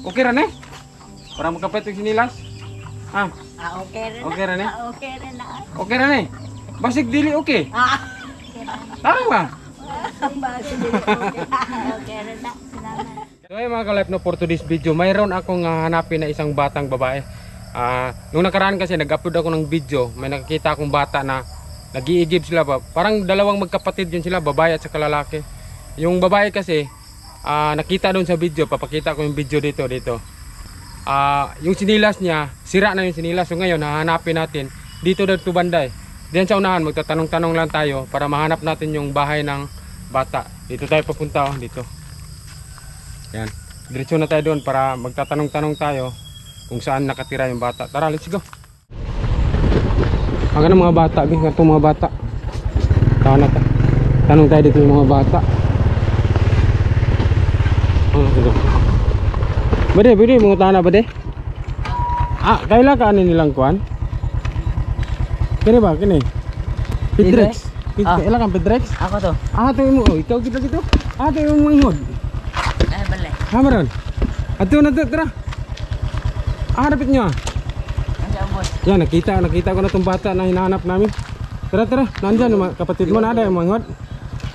Okay ra ni? Para makapit yung sinilas. Ha? Okay rin na. Okay ra ni? Okay rin na. Okay ra ni? Basig dili okay. Tarang ba? Okay rin na. Salamat. So ay mga ka-life no, for today's video, mayroon akong hanapin na isang batang babae. Nung nakaraan kasi nag-upload ako ng video, may nakikita akong bata na nag-iigib sila ba. Parang dalawang magkapatid yun sila, babae at saka lalaki. Yung babae kasi nakita doon sa video, papakita ko yung video dito. Yung sinilas niya, sira na yung sinilas. So ngayon hahanapin natin dito dito banday. Diyan sa unahan magtatanong-tanong lang tayo para mahanap natin yung bahay ng bata. Dito tayo papunta dito. Yan. Diretso na tayo doon para magtatanong-tanong tayo kung saan nakatira yung bata. Tara, let's go. Aga ng mga bata, itong mga bata. Tanong tayo dito yung mga bata. Bade, mga tanah bade. Kaila ka ano nilang kuan? Kini ba, kini? Pedrex. Kaila kang Pedrex? Ako to. Ito mo, ikaw kita gitu. Ito yung mangod. Balik. Hamaron. Ito na tara. Dapat nyo. Yan, nakita ko na itong bata na hinahanap namin. Tara, nandyan yung kapatid mo na ada yung mangod.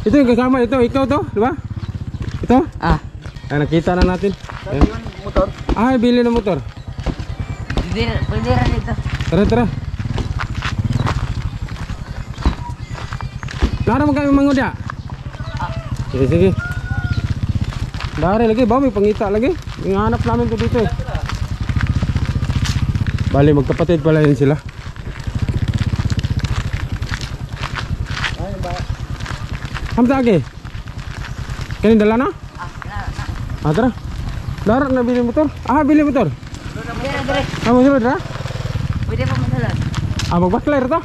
Ito yung kasama, ikaw to, di ba? Ito? Nakita na natin. Motor. Bili ng motor. Pwede rin dito. Tara. Lara mo kami mangod ya? Sige. Dari lagi, may pangita lagi. Hinahanap namin to dito. Bali, magkapatid pala yun sila. Hamta lagi. Kani dala na? Tara. Lara na bili motor. Bili motor. Masulod na? Pwede pa masulod. Magbakler to?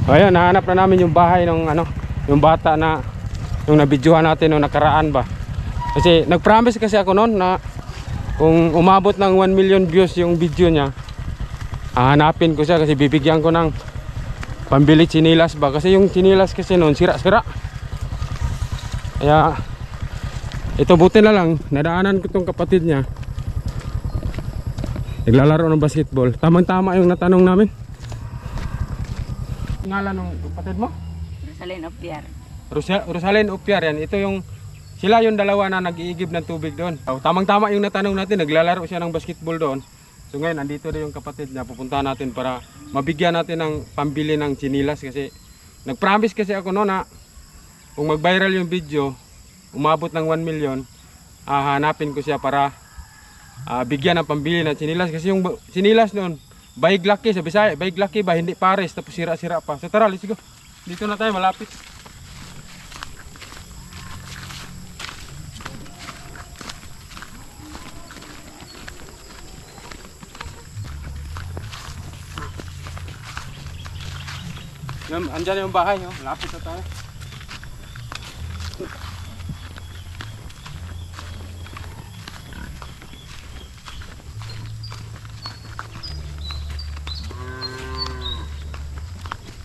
Ayan, nahanap na namin yung bahay ng yung bata na yung nabidyohan natin nung nakaraan ba. Kasi nag-promise kasi ako noon na kung umabot ng 1 million views yung video niya, hanapin ko siya kasi bibigyan ko ng pambili sinilas ba. Kasi yung sinilas kasi noon sira-sira. Kaya ito buti na lang, nadaanan ko tong kapatid niya. Naglalaro ng basketball. Tamang-tama yung natanong namin. Ngalan ng kapatid mo? Rosalyn Opiar. Rosalyn Opiar yan. Ito yung sila yung dalawa na nag-iigib ng tubig doon. Tamang-tama yung natanong natin, naglalaro siya ng basketball doon. So ngayon, andito na yung kapatid niya. Pupuntahan natin para mabigyan natin ng pambili ng sinilas. Kasi nag-promise kasi ako noon na kung mag-viral yung video, umabot ng 1 million, hanapin ko siya para bigyan ng pambili ng sinilas. Kasi yung sinilas noon, bayig laki sa Bisaya, bayig laki ba, hindi pares, tapos sira-sira pa. So tara, let's go. Dito na tayo, malapit. Andyan yung bahay, lapit na tayo.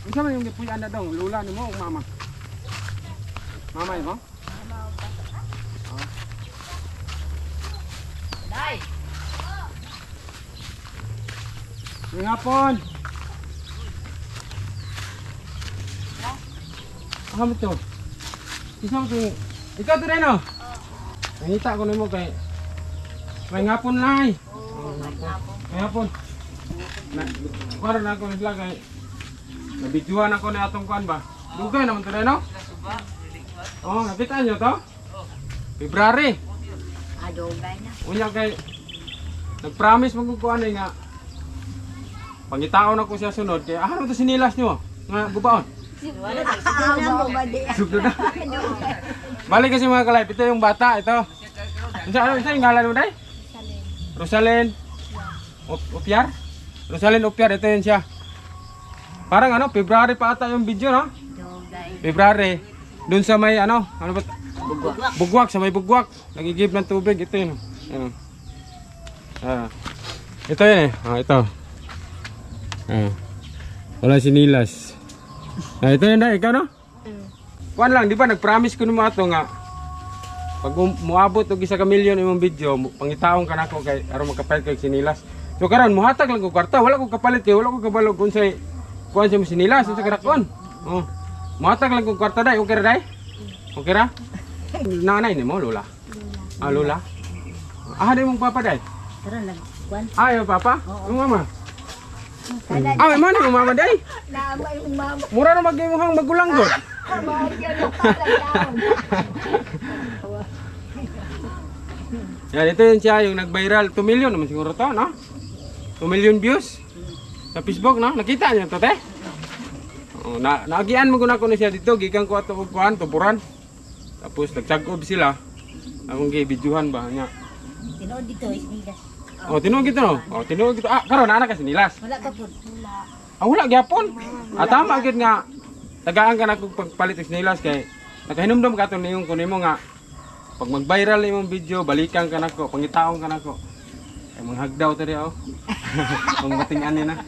Isa man yung dipuyan na daw, lula ni mo o mama? Mama yun mo? Day! May hapon! Ano ito? Isa mo ito. Ikaw ito rin o? Nangita ko na mo kay may hapon na ay. May hapon. Kuwara na ako naglagay. Nabidyohan ako na atong kuan ba? Dugay naman ito rin o? Nabitaan nyo to? February. Dugay na. Unya kay nag-promise magkukuan nga pangitaon ako siya sunod kaya ano ito sinilas nyo? Nga gubaon? Sugdo na. Balik kasi mga ka-life, ito yung bata, ito. Ano yung ngalan mo day? Rosalyn Opiar? Rosalyn Opiar, ito yun siya. Parang February pa ata yung video, no? February. Doon sa may ba? Bugwak, sa may bugwak. Nagigib ng tubig, ito yun. Ito yun eh. Ito. Wala sinilas. Ito yun na, ikaw no? Kuan lang, di ba nag-promise ko naman ito nga Pag muabot og 1 ka milyon imong video, pangitaon ka nako kay aron makapalit kay sinilas. So karon muhatag lang ko kwarta, wala ko kapalit kay wala ko kabalog unsay kuan sa sinilas sa karakon. Oh. Muhatag lang ko kwarta day, okay ra day? Okay ra? Nanay nimo lola. Ah lola. Ah di mong papa day. Tara lang. Kuan. Ay papa, yung mama. Ah, may mana yung mama day? Nama yung mama. Mura na mag-imuhang magulang god. Yan, ito yun siya, yung nag-viral. 2 million naman siguro to, no? 2 million views sa Facebook, no? Nakita niyo to, te? Oh, naagian mo ko na siya dito. Gikan ko ato upuan, tuburan. Tapos nagsagob sila. Akong gi-videohan ba niya. Tinood dito, isnigas. Oh, tinuod gito, no? Oh, tinuod gito. Ah, karon ana ka sinilas. Wala pa po. Wala. Ah, wala gyapon. Ah, tama gid nga. Tagaan ka na kung pagpalit og sinilas kay nakahinumdum ka to niyong kunimo nga pag mag-viral imong video, balikan ka nako, pangitaon ka nako. Ay manghagdaw tadi oh. Kung mating-an ni na.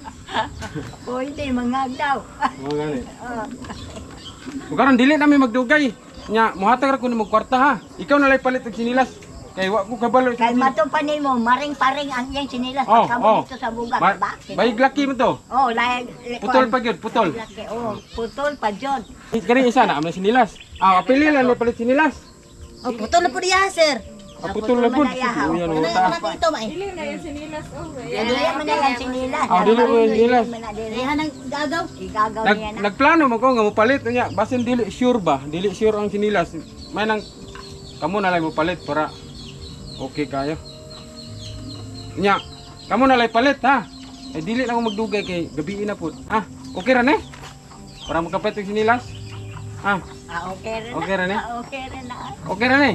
Pwede, mangag daw. Mo gani. Karon dili na mi magdugay. Nya muhatag ra ko nimo kwarta ha. Ikaw na lay palit og sinilas. Kay wa ko kabalo. Kay matupan mo, maring-paring ang iyang sinilas. Oh, Pagkamo dito sa buga, ba? Bayig laki mo to. Oh, layag. Putol pa gyud, putol. Oh, putol pa jud. Kani isa na amna sinilas. Ah, apili lang may palit sinilas. Oh, putol na po niya, sir. Ah, putol na pud. Manayahaw. Yan Ano mo yung ta. natin ito, may? Dili man na yan sinilas. Ah, dili mo yung sinilas. Rehan ng gagaw. Igagaw niya na. Nagplano mo ko nga mopalit nya basin dili sure ba? Dili sure ang sinilas. May nang kamo na lang mo palit para okay kayo. Nya, kamo na lang palit ha. Eh dili na ako magdugay kay gabi na pud. Ha? Okay ra ni? Para makapit og sinilas. Ha? Ah, okay rin na. Okay ra ni? Ah, okay rin na. Okay ra ni?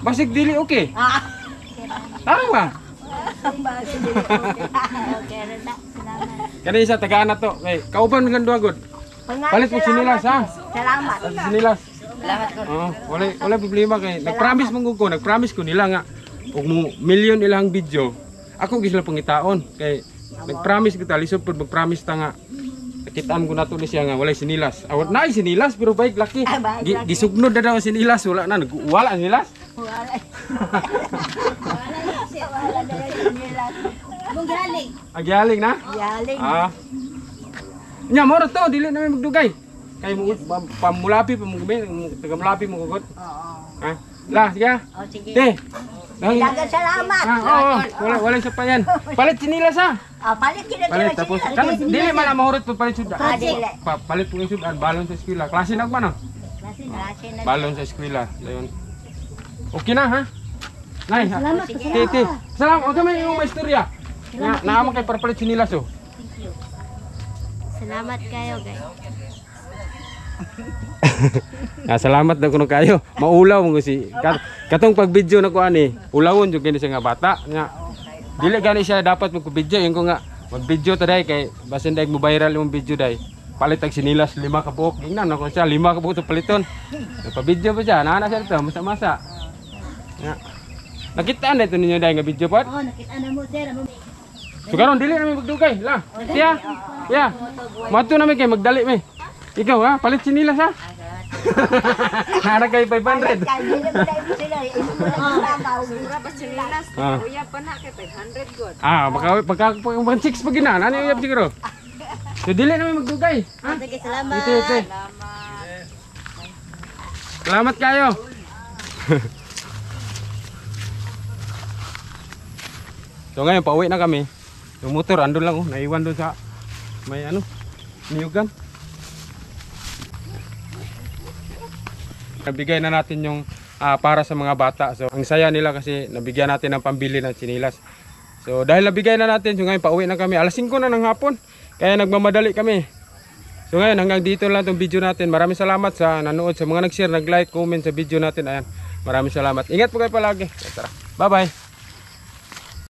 Basig dili okay. Ah, Tama ba? bakit dili okay? Okay rin na. Salamat. Kani isa tagaan na to. Kay kauban man duha god. Palit mo sinilas ha. Salamat. Palit sinilas. Salamat ko. Oh, wala problema kay nagpromise man ko, nagpromise ko nila nga og mo million ilang video. Ako gisla pangitaon kay nagpromise kita lisod pud magpromise ta nga nakitaan ko nato ni siya nga walay sinilas. Awat naay sinilas pero bayig laki. Gisugnod na daw ang sinilas wala na wala sinilas. Wala. Wala na yung sinilas. Mong galing. Agyaling na? Yaling. Ah. Nya mo ra to dili na may magdugay. Kay mo pamulapi tagamulapi mo gud. Oo. Ha? La, sige. Oh, sige. Te. Dagan salamat. Wala sa pa yan. Palit sinilas ha. Ah, palit kita Palit tapos kan dili man na mahurot pa palit sudan. Ah, dili. Palit po yung sudan balon sa eskwela. Klase na ba no? Klase na. Balon sa eskwela. Dayon. Okay na ha. Nay, Salamat. titi. Salamat. Okay man yung istorya. Na naamo kay para palit sinilas oh. Salamat kayo, guys. Salamat daw kuno kayo. Maulaw mo si katong pag video na ko ani. Ulawon jud kini siya nga bata nya. Dili gani siya dapat magko-video yung ko nga mag-video taday kay basin dag mo viral yung video day. Palit tag sinilas 5 ka buok. Ingnan na ko siya 5 ka buok paliton. Nagpa-video pa siya. Naa siya dito masa-masa. Nya. Nakita na ito ninyo day nga video pot. Oh, nakita na mo, sir. So karon dili na mi magdugay la. Siya. Ya. Mato na mi kay magdali mi. Ikaw ha, palit sinilas ha. Nara kay 500. Kuya pa na kay 500 god. Ah, pagka 1.6 pag ina, ano yung siguro? So dili na may magdugay. Ha? Sige, salamat. Ite. Salamat kayo. So ngayon pauwi na kami. Yung motor andun lang oh, naiwan doon sa may ano, niyugan. Nabigay na natin yung para sa mga bata. So ang saya nila kasi nabigyan natin ng pambili ng sinilas. So dahil nabigay na natin, so ngayon pauwi na kami. Alas 5 na ng hapon. Kaya nagmamadali kami. So ngayon hanggang dito lang itong video natin. Maraming salamat sa nanood, sa mga nag-share, nag-like, comment sa video natin. Ayan. Maraming salamat. Ingat po kayo palagi. Tara. Bye-bye.